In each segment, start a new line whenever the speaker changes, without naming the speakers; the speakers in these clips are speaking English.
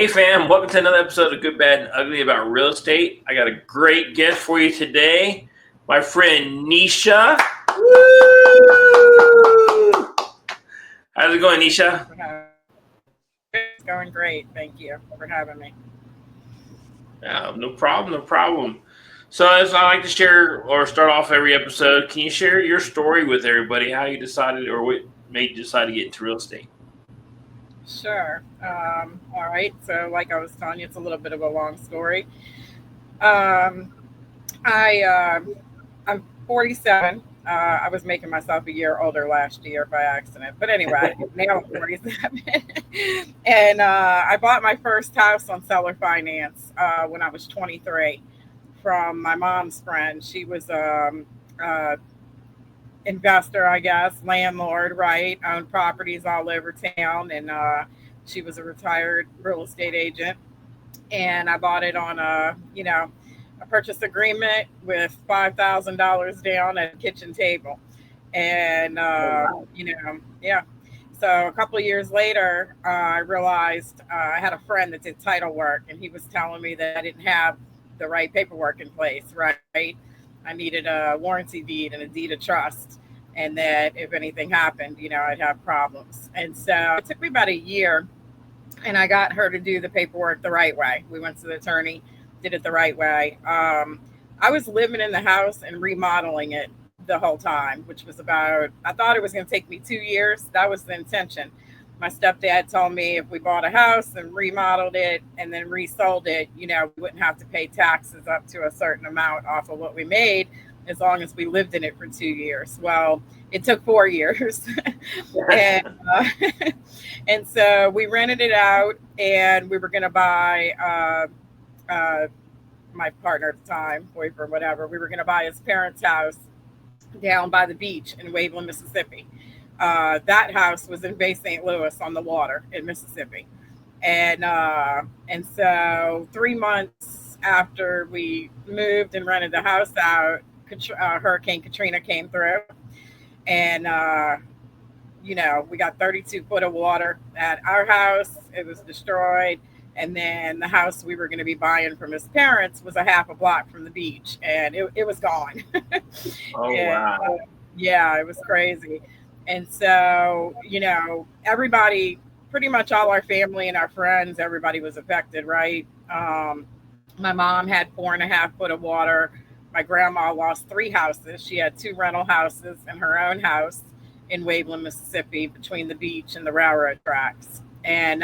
Hey fam, welcome to another episode of Good, Bad, and Ugly about real estate. I got a great guest for you today, my friend Nisha. Woo! How's it going, Nisha?
It's going great. Thank you for having me.
No problem, no problem. So as I like to share or start off every episode, can you share your story with everybody, how you decided or what made you decide to get into real estate?
Sure. All right. So, like I was telling you, it's a little bit of a long story. Um, I'm 47. I was making myself a year older last year by accident, but anyway, now I'm 47, and I bought my first house on seller finance when I was 23 from my mom's friend. She was uh, investor, I guess, landlord, right? Owned properties all over town, and she was a retired real estate agent. And I bought it on a purchase agreement with $5,000 down at a kitchen table, and
Oh wow.
yeah. So a couple of years later, I realized I had a friend that did title work, and he was telling me that I didn't have the right paperwork in place, right? I needed a warranty deed and a deed of trust, and that if anything happened, I'd have problems. And so it took me about a year, and I got her to do the paperwork the right way. We went to the attorney, did it the right way. I was living in the house and remodeling it the whole time, which was about, I thought it was going to take me 2 years. That was the intention. My stepdad told me if we bought a house and remodeled it and then resold it, we wouldn't have to pay taxes up to a certain amount off of what we made as long as we lived in it for 2 years. Well, it took 4 years. and and so we rented it out, and we were going to buy my partner at the time, boyfriend, whatever. We were going to buy his parents' house down by the beach in Waveland, Mississippi. That house was in Bay St. Louis on the water in Mississippi, and so 3 months after we moved and rented the house out, Hurricane Katrina came through, and we got 32 foot of water at our house. It was destroyed. And then the house we were going to be buying from his parents was a half a block from the beach, and it was gone.
Oh
And
wow.
yeah, it was crazy. And so, everybody, pretty much all our family and our friends, everybody was affected, right? My mom had 4.5 foot of water. My grandma lost three houses. She had two rental houses and her own house in Waveland, Mississippi, between the beach and the railroad tracks. And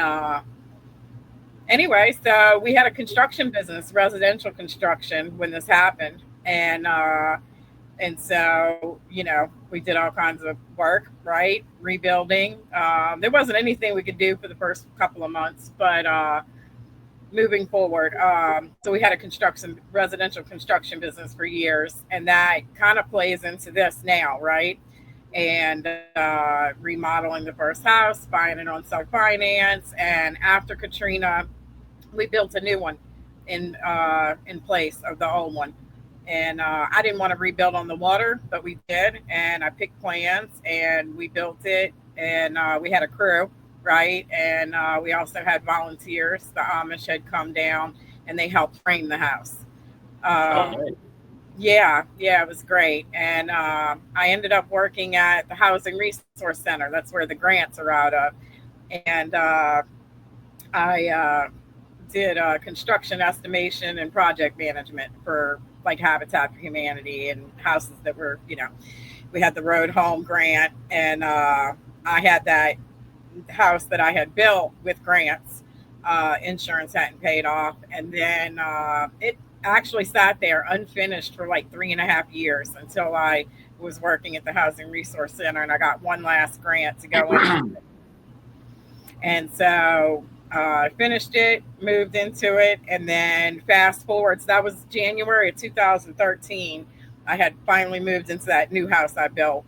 anyway, so we had a construction business, residential construction, when this happened. And so, we did all kinds of work, right? Rebuilding. There wasn't anything we could do for the first couple of months, but moving forward, so we had a residential construction business for years, and that kind of plays into this now, right? And remodeling the first house, buying it on self finance, and after Katrina, we built a new one in place of the old one. And I didn't want to rebuild on the water, but we did. And I picked plans and we built it. And we had a crew, right? And we also had volunteers. The Amish had come down and they helped frame the house.
Oh
Um,
nice.
yeah, yeah, it was great. And I ended up working at the Housing Resource Center. That's where the grants are out of. And I did construction estimation and project management for like Habitat for Humanity and houses that were, we had the Road Home grant, and I had that house that I had built with grants. Insurance hadn't paid off, and then it actually sat there unfinished for like 3.5 years until I was working at the Housing Resource Center, and I got one last grant to go into. And so I finished it, moved into it, and then fast forwards, that was January of 2013. I had finally moved into that new house I built.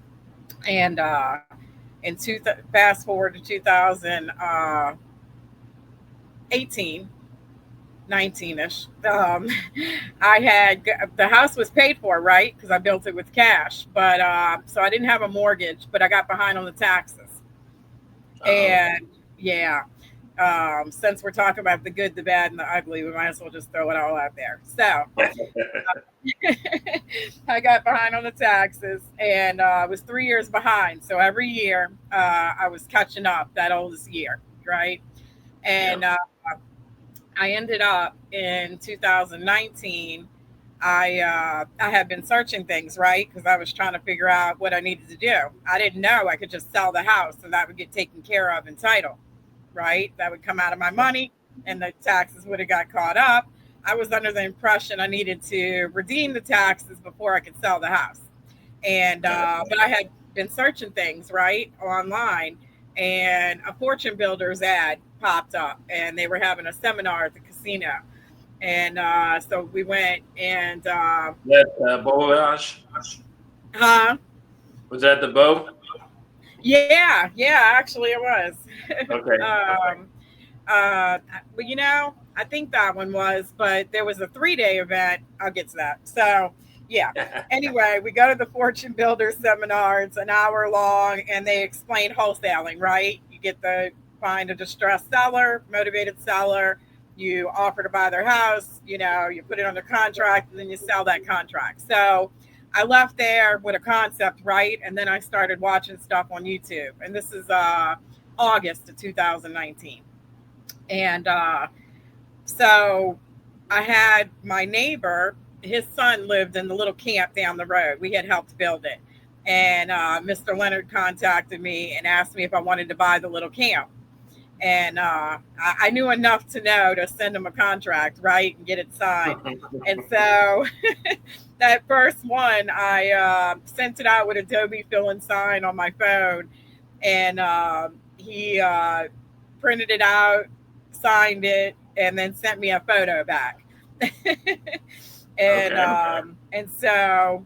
And fast forward to 2018, 19ish. I had the house was paid for, right? Because I built it with cash, but so I didn't have a mortgage, but I got behind on the taxes.
Oh,
And yeah, Since we're talking about the good, the bad, and the ugly, we might as well just throw it all out there. So I got behind on the taxes, and I was 3 years behind. So every year I was catching up that oldest year, right?
Yeah.
And I ended up in 2019. I had been searching things, right, because I was trying to figure out what I needed to do. I didn't know I could just sell the house and that would get taken care of in title, right? That would come out of my money, and the taxes would have got caught up. I was under the impression I needed to redeem the taxes before I could sell the house, and but I had been searching things right online, and a fortune builders ad popped up, and they were having a seminar at the casino, and so we went, and
That Beau Voyage?
huh?
Was that the Beau?
Yeah, yeah, actually it was.
Okay.
um, Uh, but I think that one was, but there was a 3 day event. I'll get to that. So, yeah. Anyway, we go to the Fortune Builder seminar. It's an hour long, and they explain wholesaling, right? You get the find a distressed seller, motivated seller. You offer to buy their house. You put it under contract, and then you sell that contract. So, I left there with a concept, right? And then I started watching stuff on YouTube. And this is August of 2019. And so I had my neighbor, his son lived in the little camp down the road. We had helped build it. And Mr. Leonard contacted me and asked me if I wanted to buy the little camp. And I knew enough to know to send him a contract, right, and get it signed. And so that first one, I sent it out with Adobe Fill and Sign on my phone. And he printed it out, signed it, and then sent me a photo back. and
Okay.
and so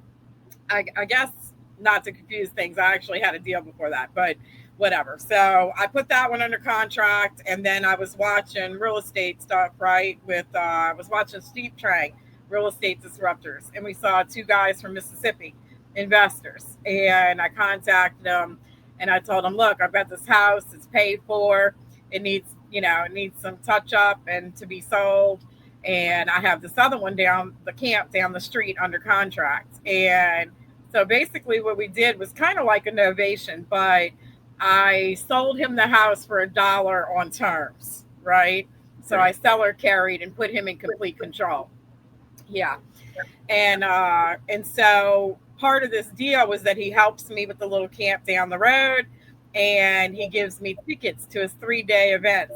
I guess, not to confuse things, I actually had a deal before that, but whatever. So I put that one under contract, and then I was watching real estate stuff, right? I was watching Steve Trang, Real Estate Disruptors, and we saw two guys from Mississippi, investors, and I contacted them, and I told them, look, I've got this house, it's paid for, it needs some touch up and to be sold. And I have this other one down the camp down the street under contract. And so basically what we did was kind of like a novation, but I sold him the house for $1 on terms, right? So I seller carried and put him in complete control. Yeah. And so part of this deal was that he helps me with the little camp down the road, and he gives me tickets to his 3 day event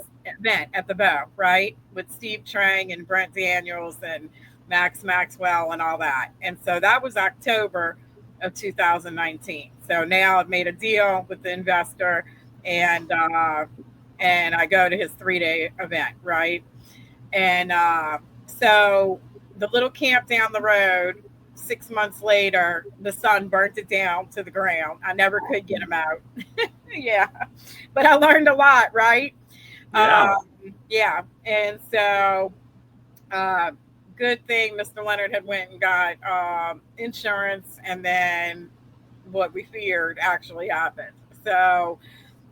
at the Bow, right, with Steve Trang and Brent Daniels and Max Maxwell and all that. And so that was October of 2019. So now I've made a deal with the investor, and I go to his 3 day event, right? And so the little camp down the road, 6 months later, the sun burnt it down to the ground. I never could get him out. Yeah, but I learned a lot, right?
Yeah.
Yeah, and so uh, good thing Mr. Leonard had went and got insurance, and then what we feared actually happened. So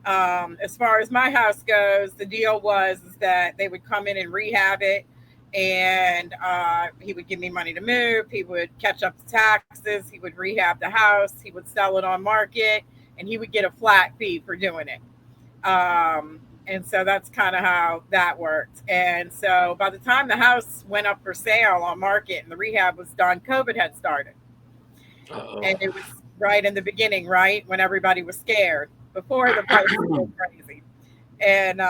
as far as my house goes, the deal was is that they would come in and rehab it, and he would give me money to move. He would catch up the taxes. He would rehab the house. He would sell it on market, and he would get a flat fee for doing it. And so that's kind of how that worked. And so by the time the house went up for sale on market and the rehab was done, COVID had started.
Uh-oh.
And it was right in the beginning, right? When everybody was scared before the prices were crazy. And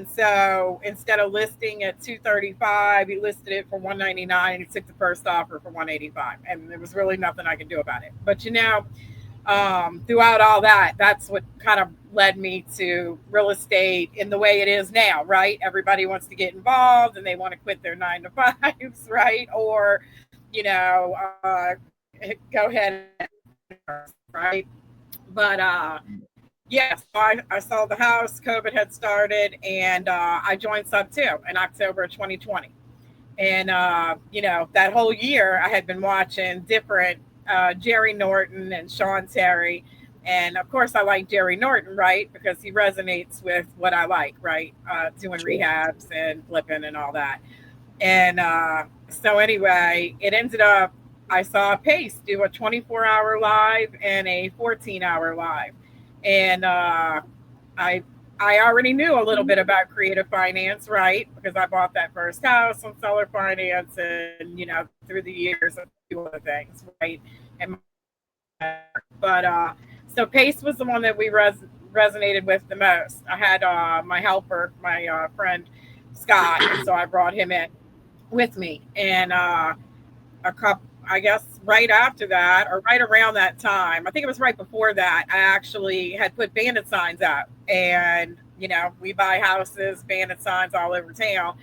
so instead of listing at 235, he listed it for 199, and he took the first offer for 185. And there was really nothing I could do about it. But throughout all that, that's what kind of led me to real estate in the way it is now, right? Everybody wants to get involved and they want to quit their 9 to 5s, right? Or, go ahead, right? But yes, I sold the house. COVID had started, and I joined Sub 2 in October of 2020. And, that whole year I had been watching different Jerry Norton and Sean Terry. And of course, I like Jerry Norton, right? Because he resonates with what I like, right? Doing
Sure.
rehabs and flipping and all that. And so, anyway, it ended up, I saw Pace do a 24-hour live and a 14-hour live. And I I already knew a little bit about creative finance, right? Because I bought that first house on seller finance, and through the years, a few other things, right? And but so Pace was the one that we resonated with the most. I had my helper, my friend Scott, and so I brought him in with me, and a couple, I guess, right after that or right around that time. I think it was right before that. I actually had put bandit signs up, and we buy houses, bandit signs all over town,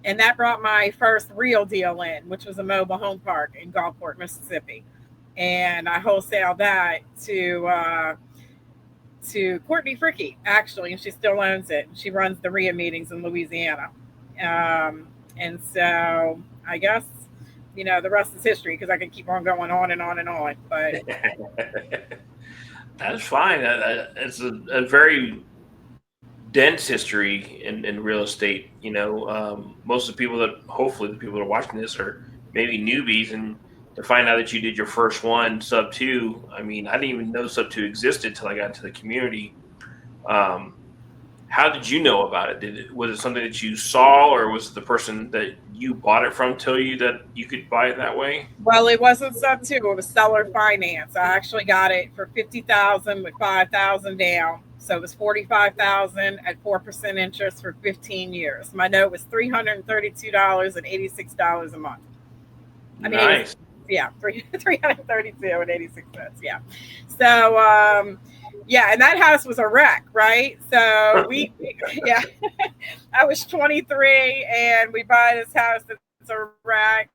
and that brought my first real deal in, which was a mobile home park in Gulfport, Mississippi, and I wholesaled that to Courtney Fricky, actually, and she still owns it. She runs the RIA meetings in Louisiana. And so I guess, the rest is history because I can keep on going on and on and on. But
That's fine. It's a very dense history in real estate. Most of the people that, hopefully, the people that are watching this are maybe newbies, and to find out that you did your first one sub two. I mean, I didn't even know sub two existed until I got into the community. Um, how did you know about it? Was it something that you saw, or was it the person that you bought it from tell you that you could buy it that way?
well, it wasn't sub two; it was seller finance. I actually got it for 50,000 with 5,000 down. So it was 45,000 at 4% interest for 15 years. My note was $332.86 a month. I mean, 80,
Nice.
yeah, 332 and 86 cents. Yeah. So, yeah, and that house was a wreck, right? So yeah, I was 23 and we buy this house that's a wreck,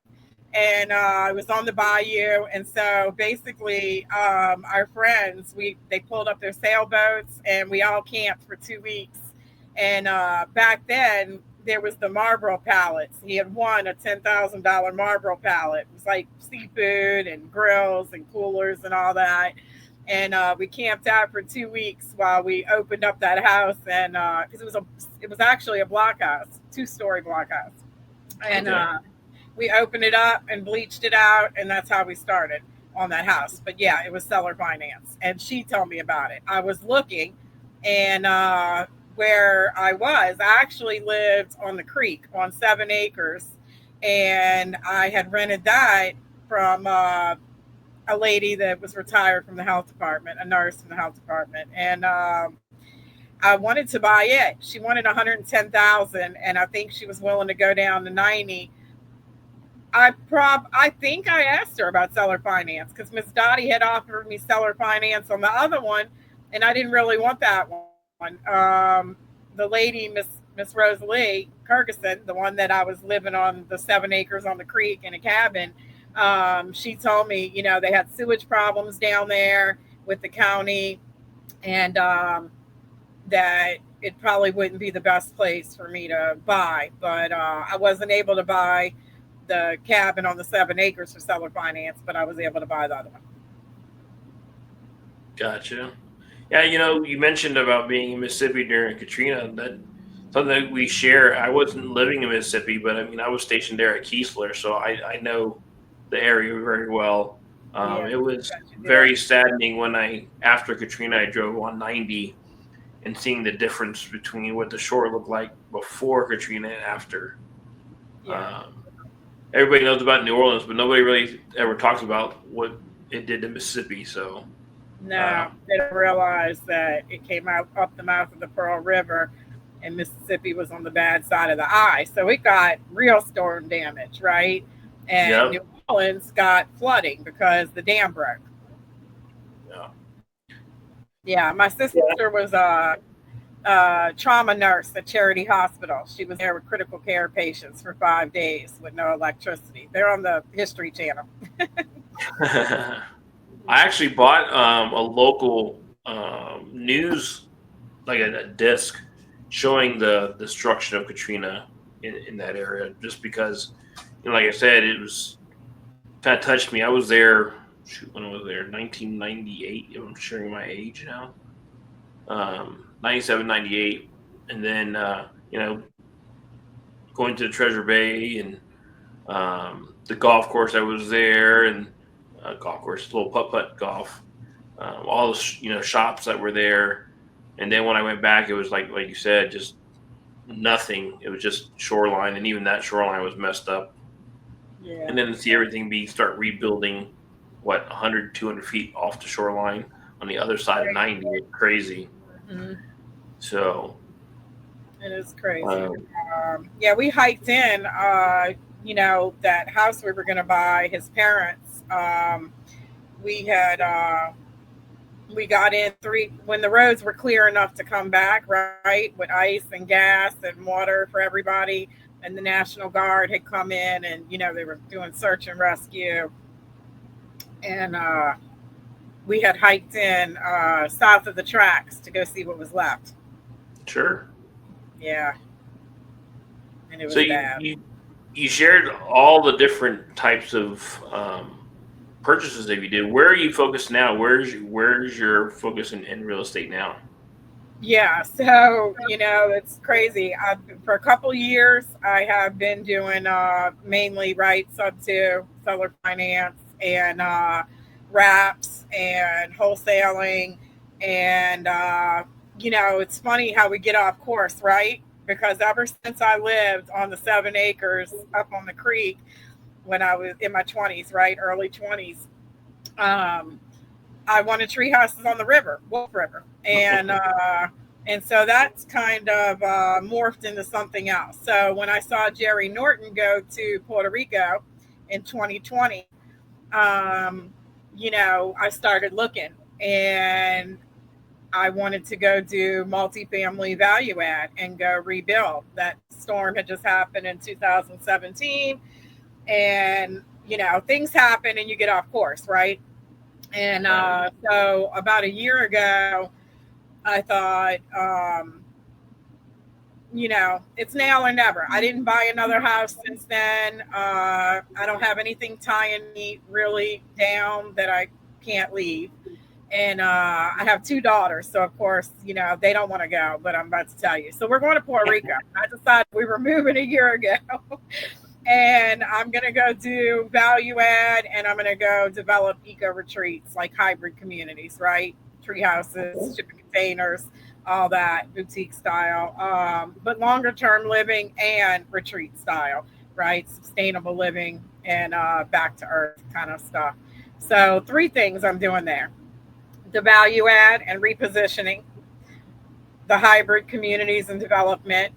and it was on the bayou. And so basically, our friends, they pulled up their sailboats and we all camped for 2 weeks. And back then, there was the Marlboro pallets. He had won a $10,000 Marlboro pallet. It was like seafood and grills and coolers and all that. And we camped out for 2 weeks while we opened up that house, and because it was actually a block house, 2-story block house, and
Okay.
we opened it up and bleached it out, and that's how we started on that house. But yeah, it was seller finance, and she told me about it. I was looking, and where I actually lived on the creek on 7 acres, and I had rented that from a lady that was retired from the health department, a nurse from the health department, and I wanted to buy it. She wanted 110,000, and I think she was willing to go down to 90. I think I asked her about seller finance because Miss Dottie had offered me seller finance on the other one, and I didn't really want that one. The lady, Miss Rosalie Kergison, the one that I was living on the 7 acres on the creek in a cabin, she told me, they had sewage problems down there with the county, and that it probably wouldn't be the best place for me to buy. But I wasn't able to buy the cabin on the 7 acres for seller finance, but I was able to buy the other one.
Gotcha. Yeah, you mentioned about being in Mississippi during Katrina. That something that we share. I wasn't living in Mississippi, but I mean, I was stationed there at Keesler, so I know the area very well.
Yeah,
It was
got you there.
very saddening when after Katrina, I drove on 90 and seeing the difference between what the shore looked like before Katrina and after.
Yeah.
Um, Everybody knows about New Orleans, but nobody really ever talks about what it did to Mississippi. So,
No,
um,
they don't realize that it came out up the mouth of the Pearl River, and Mississippi was on the bad side of the eye. So it got real storm damage, right? And
yep.
New Orleans got flooding because the dam broke.
Yeah.
Yeah, my sister was a trauma nurse at Charity Hospital. She was there with critical care patients for 5 days with no electricity. They're on the History Channel.
I actually bought a local news, like a disc, showing the destruction of Katrina in that area, just because, like I said, it was kind of touched me. I was there shoot, when I was there, 1998. I'm sharing my age now. 97, 98, and then going to the Treasure Bay and the golf course I was there, and golf course, little putt putt golf, all the shops that were there. And then when I went back, it was like you said, just nothing. It was just shoreline, and even that shoreline was messed up.
Yeah.
And then to see everything be start rebuilding, what, 100, 200 feet off the shoreline on the other side of 90, it's crazy.
Mhm.
So
It is crazy.
um,
Yeah, we hiked in, that house we were going to buy, his parents. We had, we got in when the roads were clear enough to come back, right, with ice and gas and water for everybody. And the National Guard had come in and, they were doing search and rescue. And we had hiked in south of the tracks to go see what was left.
sure.
Yeah, and it
So
was
you,
bad.
you you shared all the different types of purchases that you did. Where are you focused now? Where's your focus in real estate now?
Yeah, so it's crazy. For a couple years, I have been doing mainly right sub two seller finance and wraps and wholesaling, and it's funny how we get off course, right? Because ever since I lived on the 7 acres up on the creek when I was in my 20s, right, early 20s, um, I wanted tree houses on the river, Wolf River, and so that's kind of morphed into something else. So when I saw Jerry Norton go to Puerto Rico in 2020, um, I started looking, and I wanted to go do multifamily value add and go rebuild. That storm had just happened in 2017, and things happen and you get off course, right? And
Right.
so about a year ago, I thought, it's now or never. I didn't buy another house since then. I don't have anything tying me really down that I can't leave. And I have two daughters. So, of course, they don't want to go, but I'm about to tell you. So, we're going to Puerto Rico. I decided we were moving a year ago. And I'm going to go do value add, and I'm going to go develop eco retreats, like hybrid communities, right? Tree houses, shipping containers, all that boutique style, but longer term living and retreat style, right? Sustainable living and back to earth kind of stuff. So, three things I'm doing there: the value add and repositioning, the hybrid communities and development,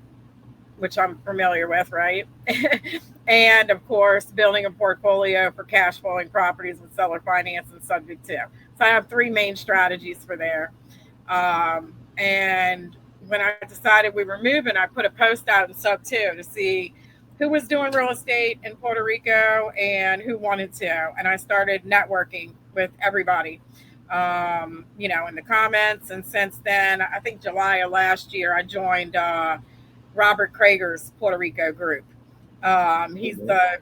which I'm familiar with, right? And of course, building a portfolio for cash flowing properties with seller finance and subject to. So I have three main strategies for there. And when I decided we were moving, I put a post out in sub two to see who was doing real estate in Puerto Rico and who wanted to. And I started networking with everybody, in the comments. And since then, I think July of last year, I joined Robert Krager's Puerto Rico group. He's the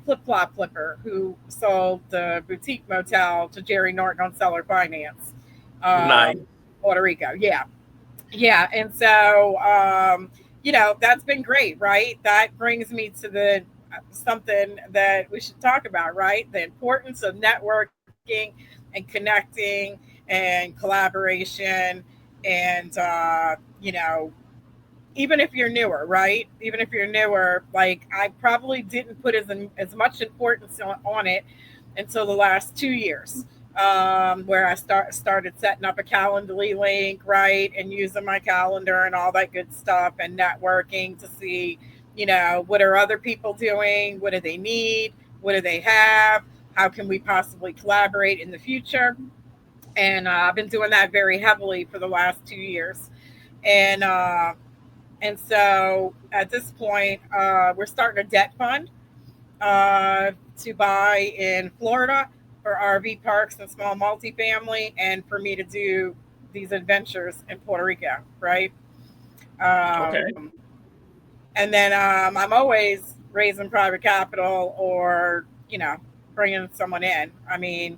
flip flop flipper who sold the boutique motel to Jerry Norton on seller finance,
Nice.
Puerto Rico. Yeah. Yeah. And so, that's been great, right? That brings me to the something that we should talk about, right? The importance of networking and connecting and collaboration and, even if you're newer, right? Even if you're newer, like I probably didn't put as much importance on it until the last 2 years, where I started setting up a Calendly link, right, and using my calendar and all that good stuff, and networking to see, what are other people doing? What do they need? What do they have? How can we possibly collaborate in the future? And I've been doing that very heavily for the last 2 years. And so at this point, we're starting a debt fund to buy in Florida for RV parks and small multifamily, and for me to do these adventures in Puerto Rico, right?
Okay.
Um, and then I'm always raising private capital or, bringing someone in. I mean,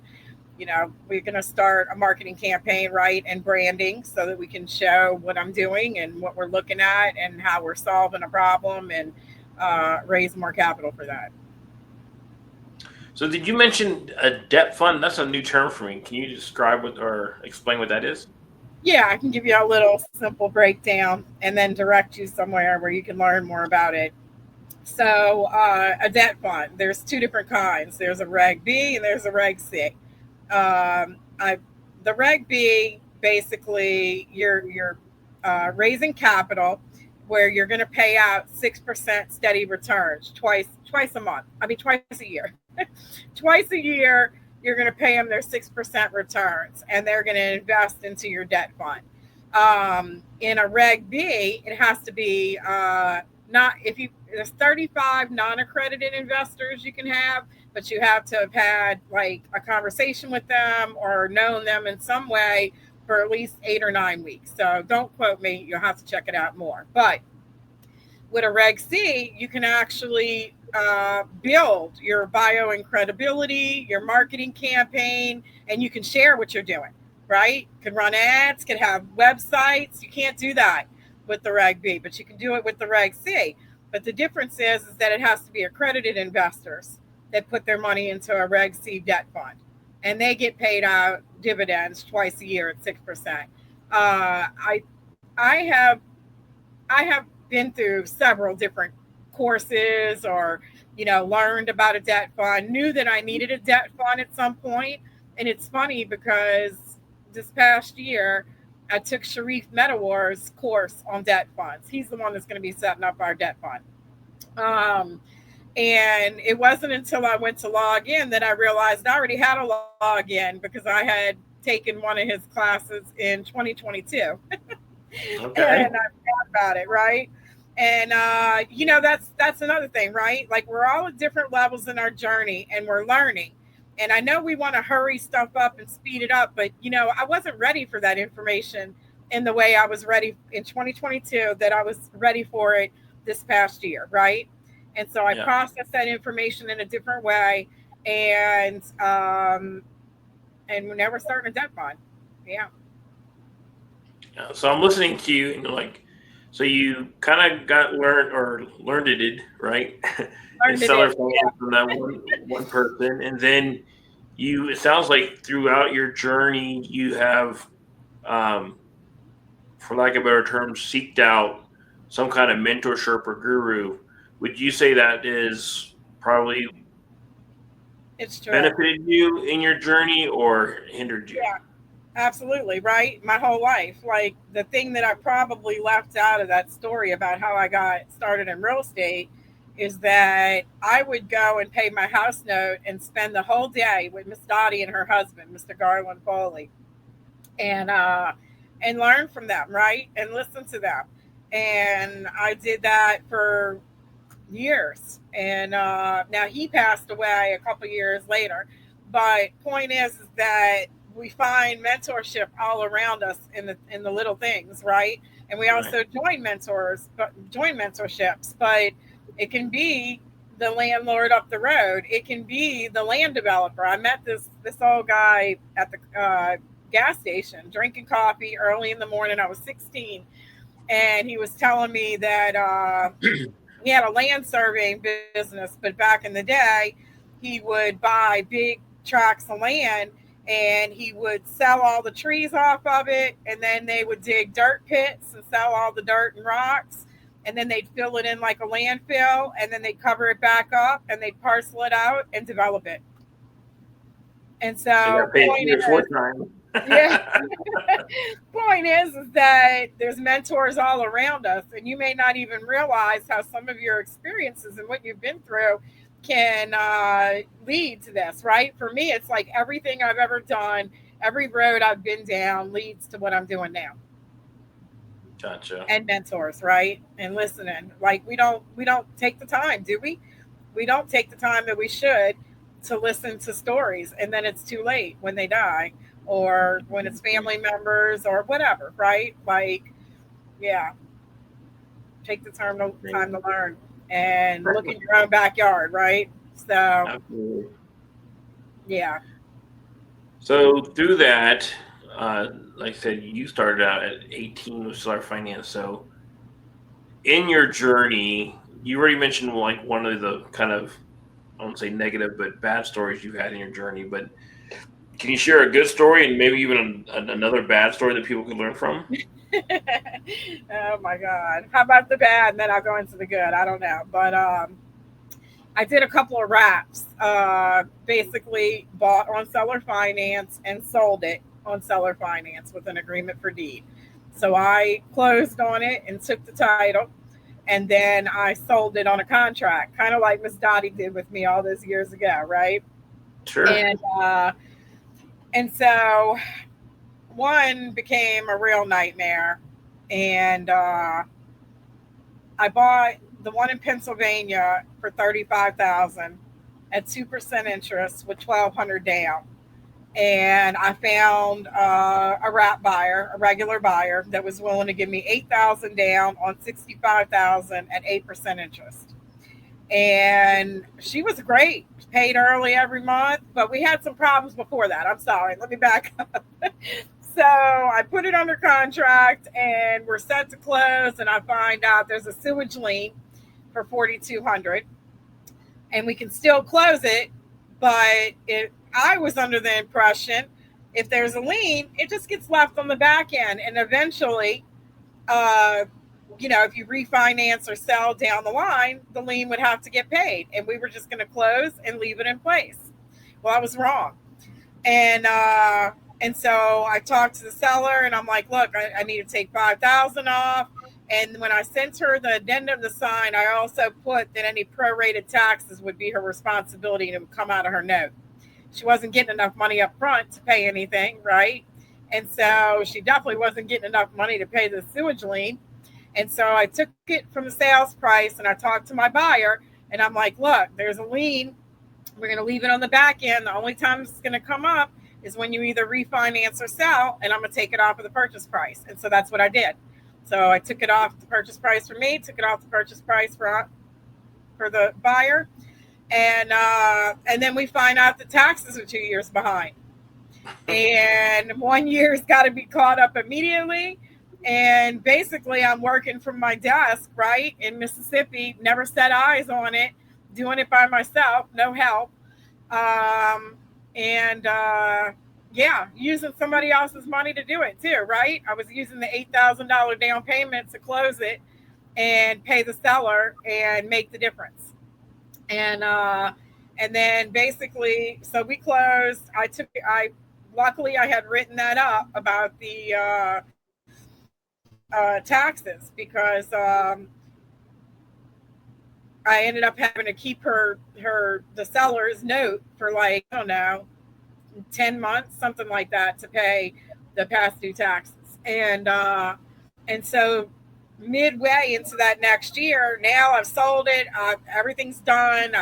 we're going to start a marketing campaign, right, and branding so that we can show what I'm doing and what we're looking at and how we're solving a problem and raise more capital for that.
So did you mention a debt fund? That's a new term for me. Can you describe what or explain what that is?
Yeah, I can give you a little simple breakdown and then direct you somewhere where you can learn more about it. So, a debt fund, there's two different kinds. There's a Reg B and there's a Reg C. I The Reg B, basically you're raising capital where you're going to pay out 6% steady returns twice a month. I mean twice a year. Twice a year you're going to pay them their 6% returns, and they're going to invest into your debt fund. In a Reg B, it has to be not if you there's 35 non-accredited investors you can have, but you have to have had like a conversation with them or known them in some way for at least 8 or 9 weeks. So don't quote me, you'll have to check it out more. But with a Reg C, you can actually build your bio and credibility, your marketing campaign, and you can share what you're doing, right? Can run ads, can have websites. You can't do that with the Reg B, but you can do it with the Reg C. But the difference is that it has to be accredited investors that put their money into a Reg C debt fund, and they get paid out dividends twice a year at 6%. I I have I have been through several different courses or, learned about a debt fund, knew that I needed a debt fund at some point. And it's funny because this past year, I took Sharif Medawar's course on debt funds. He's the one that's going to be setting up our debt fund. Um, and it wasn't until I went to log in that I realized I already had a login because I had taken one of his classes in 2022.
Okay.
And I forgot about it, right? And that's another thing, right? Like we're all at different levels in our journey, and we're learning. And I know we want to hurry stuff up and speed it up, but I wasn't ready for that information in the way I was ready in 2022 that I was ready for it this past year, right? And so I
Yeah.
processed that information in a different way, and now we're starting a debt fund. Yeah,
Yeah. So I'm listening to you, and you're like, so you kind of got learned or learned it, right? In
learned it
seller
in.
finance from that one person, and then you. It sounds like throughout your journey, you have, um, for lack of a better term, seeked out some kind of mentorship or guru. Would you say that is probably
It's true.
benefited you in your journey or hindered you?
Yeah, absolutely. Right. My whole life. Like the thing that I probably left out of that story about how I got started in real estate is that I would go and pay my house note and spend the whole day with Miss Dottie and her husband, Mr. Garland Foley, and learn from them, right? And listen to them. And I did that for years. And now he passed away a couple years later. But point is that we find mentorship all around us in the little things, right? And we
Right.
also join mentorships, but it can be the landlord up the road. It can be the land developer. I met this old guy at the gas station drinking coffee early in the morning. I was 16, and he was telling me that he had a land surveying business, but back in the day, he would buy big tracts of land and he would sell all the trees off of it, and then they would dig dirt pits and sell all the dirt and rocks, and then they'd fill it in like a landfill, and then they'd cover it back up and they'd parcel it out and develop it. And
So you
so,
got paid
point
three or four
is,
times.
yeah, point is that there's mentors all around us, and you may not even realize how some of your experiences and what you've been through can lead to this, right? For me, it's like everything I've ever done, every road I've been down leads to what I'm doing now.
Gotcha.
And mentors, right? And listening. Like we don't take the time, do we? We don't take the time that we should to listen to stories, and then it's too late when they die or when it's family members or whatever, right? Like, yeah, take the time to learn and look in your own backyard, right? So
Absolutely.
Yeah.
So through that, like I said, you started out at 18 with seller finance. So in your journey, you already mentioned like one of the kind of, I won't say negative, but bad stories you've had in your journey. But can you share a good story and maybe even another bad story that people can learn from?
Oh my God. How about the bad? And then I'll go into the good. I don't know. But I did a couple of wraps. Basically bought on seller finance and sold it on seller finance with an agreement for deed. So I closed on it and took the title, and then I sold it on a contract, kind of like Miss Dottie did with me all those years ago, right?
Sure.
And so one became a real nightmare, and I bought the one in Pennsylvania for 35,000 at 2% interest with 1,200 down. And I found a wrap buyer, a regular buyer that was willing to give me 8,000 down on 65,000 at 8% interest. And she was great. Paid early every month, but we had some problems before that. I'm sorry. Let me back up. So I put it under contract and we're set to close. And I find out there's a sewage lien for 4,200, and we can still close it. But I was under the impression if there's a lien, it just gets left on the back end, and eventually, uh, if you refinance or sell down the line, the lien would have to get paid, and we were just going to close and leave it in place. Well, I was wrong, and so I talked to the seller, and I'm like, look, I need to take 5,000 off. And when I sent her the addendum to sign, I also put that any prorated taxes would be her responsibility and it would come out of her note. She wasn't getting enough money up front to pay anything, right? And so she definitely wasn't getting enough money to pay the sewage lien. And so I took it from the sales price and I talked to my buyer, and I'm like, look, there's a lien. We're going to leave it on the back end. The only time it's going to come up is when you either refinance or sell, and I'm going to take it off of the purchase price. And so that's what I did. So I took it off the purchase price for me, took it off the purchase price for the buyer, and then we find out the taxes are 2 years behind, and 1 year's got to be caught up immediately. And basically, I'm working from my desk, right, in Mississippi, never set eyes on it, doing it by myself, no help. And Yeah, using somebody else's money to do it too, right? I was using the $8,000 down payment to close it and pay the seller and make the difference. And then basically, so we closed. I luckily I had written that up about the taxes, because I ended up having to keep the seller's note for, like, I don't know, 10 months, something like that, to pay the past due taxes. And so midway into that next year, now I've sold it. Everything's done.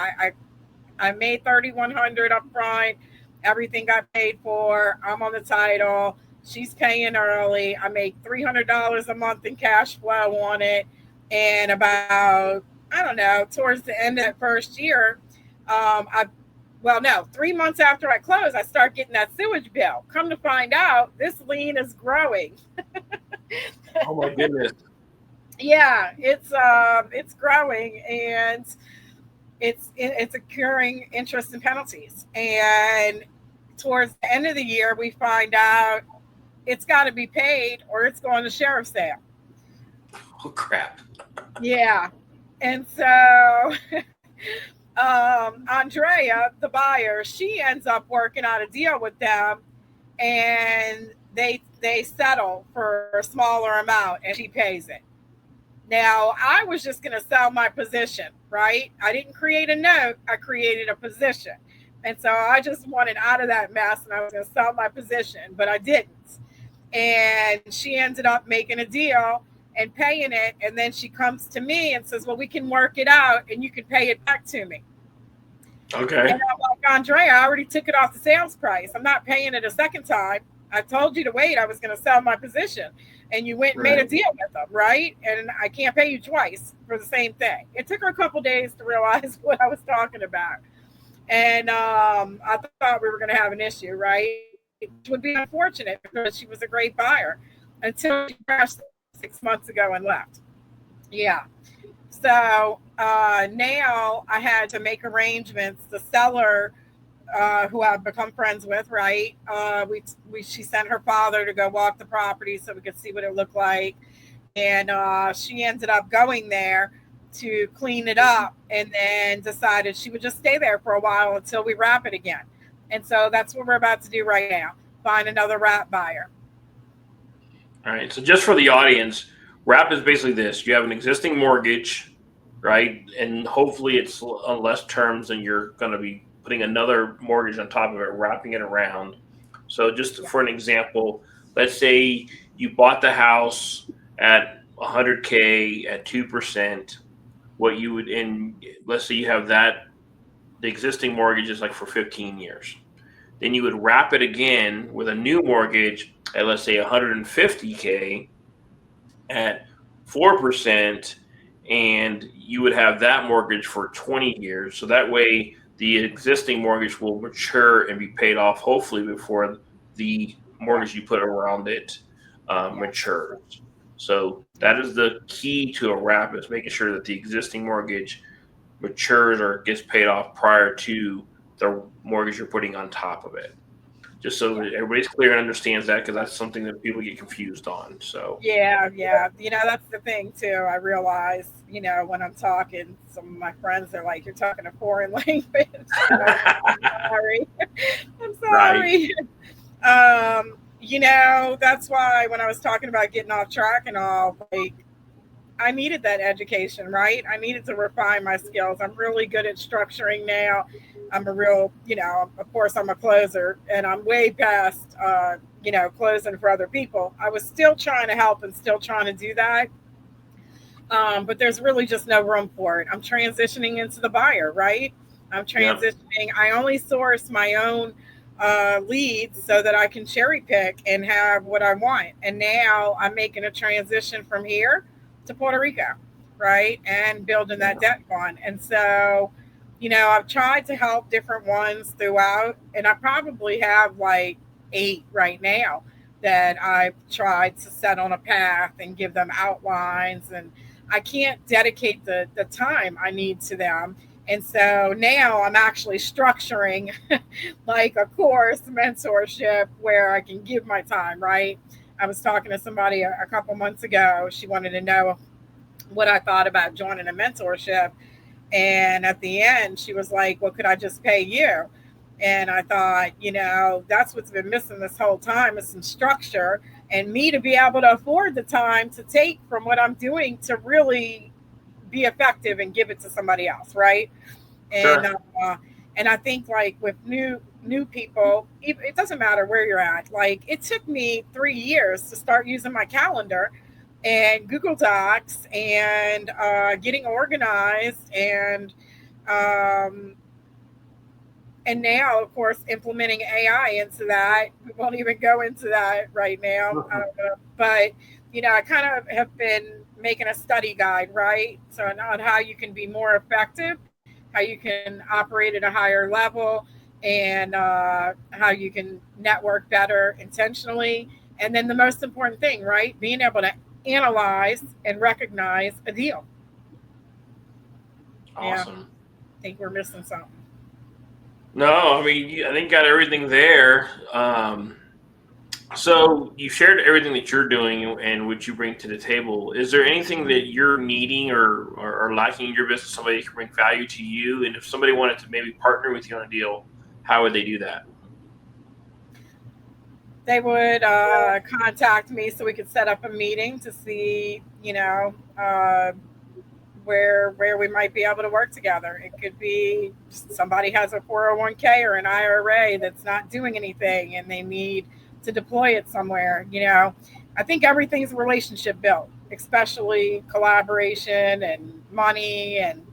I made 3,100 up front. Everything got paid for. I'm on the title. She's paying early. I make $300 a month in cash flow on it. And about, I don't know, towards the end of that first year, well, no, 3 months after I close, I start getting that sewage bill. Come to find out, this lien is growing.
Oh my goodness.
Yeah, it's growing, and it's accruing interest and penalties. And towards the end of the year, we find out it's got to be paid or it's going to sheriff's sale.
Oh crap.
Yeah, and so Andrea, the buyer, she ends up working out a deal with them, and they settle for a smaller amount, and she pays it. Now, I was just going to sell my position, right? I didn't create a note, I created a position. And so I just wanted out of that mess, and I was going to sell my position, but I didn't. And she ended up making a deal and paying it. And then she comes to me and says, well, we can work it out and you can pay it back to me.
Okay.
And I'm like, Andrea, I already took it off the sales price. I'm not paying it a second time. I told you to wait. I was going to sell my position. And you went and made a deal with them, right? And I can't pay you twice for the same thing. It took her a couple days to realize what I was talking about. And I thought we were going to have an issue, right? Which would be unfortunate because she was a great buyer until she crashed 6 months ago and left. Yeah. So now I had to make arrangements. The seller, who I've become friends with, right? She sent her father to go walk the property so we could see what it looked like, and she ended up going there to clean it up, and then decided she would just stay there for a while until we wrap it again. And so that's what we're about to do right now: find another wrap buyer.
All right. So just for the audience, wrap is basically this: you have an existing mortgage, right, and hopefully it's on less terms, and you're going to be putting another mortgage on top of it, wrapping it around. So just
Yeah.
for an example, let's say you bought the house at 100K at 2%. What you would in Let's say you have that, the existing mortgage is like for 15 years. Then you would wrap it again with a new mortgage at, let's say, 150K at 4%, and you would have that mortgage for 20 years. So that way, the existing mortgage will mature and be paid off, hopefully, before the
Yeah.
mortgage you put around it
Yes.
matures. So that is the key to a wrap, is making sure that the existing mortgage matures or gets paid off prior to the mortgage you're putting on top of it. Just so
Yeah.
that everybody's clear and understands that, because that's something that people get confused on. So,
Yeah, yeah. That's the thing too. I realize, when I'm talking, some of my friends are like, "You're talking a foreign language," and I'm like, "I'm sorry, I'm
right.
sorry." That's why when I was talking about getting off track and all, like, I needed that education, right? I needed to refine my skills. I'm really good at structuring now. I'm a real, of course, I'm a closer, and I'm way past, closing for other people. I was still trying to help and still trying to do that, but there's really just no room for it. I'm transitioning into the buyer, right? I'm
Yep.
transitioning. I only source my own leads so that I can cherry pick and have what I want. And now I'm making a transition from here to Puerto Rico, right? And building that
Yeah.
debt fund. And so, I've tried to help different ones throughout, and I probably have like 8 right now that I've tried to set on a path and give them outlines, and I can't dedicate the time I need to them. And so now I'm actually structuring like a course mentorship where I can give my time, right? I was talking to somebody a couple months ago. She wanted to know what I thought about joining a mentorship. And at the end, she was like, "Well, could I just pay you?" And I thought, that's what's been missing this whole time, is some structure, and me to be able to afford the time to take from what I'm doing to really be effective and give it to somebody else, right? And
Sure.
and I think, like, with new people, it doesn't matter where you're at. Like, it took me 3 years to start using my calendar and Google Docs and getting organized, um, and now, of course, implementing AI into that. We won't even go into that right now. I don't know. But, I kind of have been making a study guide, right? So, on how you can be more effective, how you can operate at a higher level, and how you can network better intentionally. And then the most important thing, right? Being able to analyze and recognize a deal. Yeah,
Awesome.
I think we're missing something.
No, I mean, I think you got everything there. So you shared everything that you're doing and what you bring to the table. Is there anything that you're needing or lacking in your business, somebody can bring value to you? And if somebody wanted to maybe partner with you on a deal, how would they do that?
They would contact me so we could set up a meeting to see, where we might be able to work together. It could be somebody has a 401k or an IRA that's not doing anything and they need to deploy it somewhere. I think everything's relationship built, especially collaboration and money. And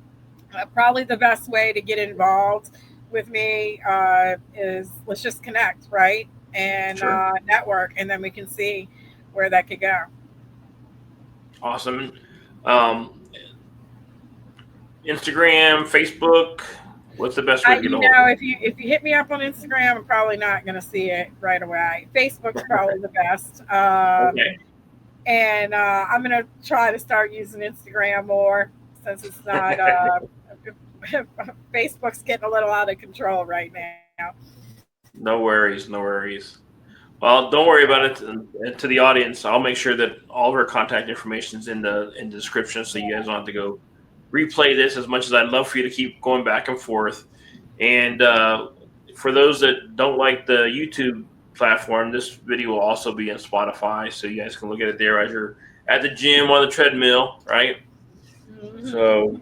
probably the best way to get involved with me is, let's just connect, right? And
Sure.
network, and then we can see where that could go.
Awesome. Um, Instagram, Facebook. What's the best way to get a
You
hold of
know,
you?
if you hit me up on Instagram, I'm probably not going to see it right away. Facebook's probably the best.
Okay.
And I'm going to try to start using Instagram more since it's not. Facebook's getting a little out of control right now.
No worries, no worries. Well, don't worry about it. And to the audience, I'll make sure that all of our contact information is in the description, so you guys don't have to go replay this. As much as I'd love for you to keep going back and forth. And for those that don't like the YouTube platform, this video will also be on Spotify, so you guys can look at it there as you're at the gym on the treadmill, right?
Hmm.
So,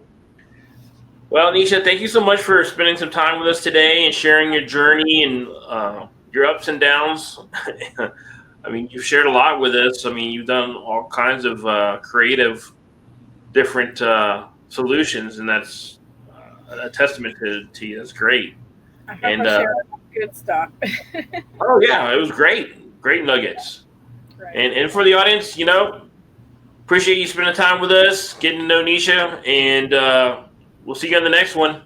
well, Nisha, thank you so much for spending some time with us today and sharing your journey and your ups and downs. I mean, you've shared a lot with us. I mean, you've done all kinds of creative, different solutions, and that's a testament to you. That's great.
I hope I
And
shared good stuff.
oh yeah, it was great, great nuggets.
Right.
And for the audience, appreciate you spending time with us, getting to know Nisha, and we'll see you on the next one.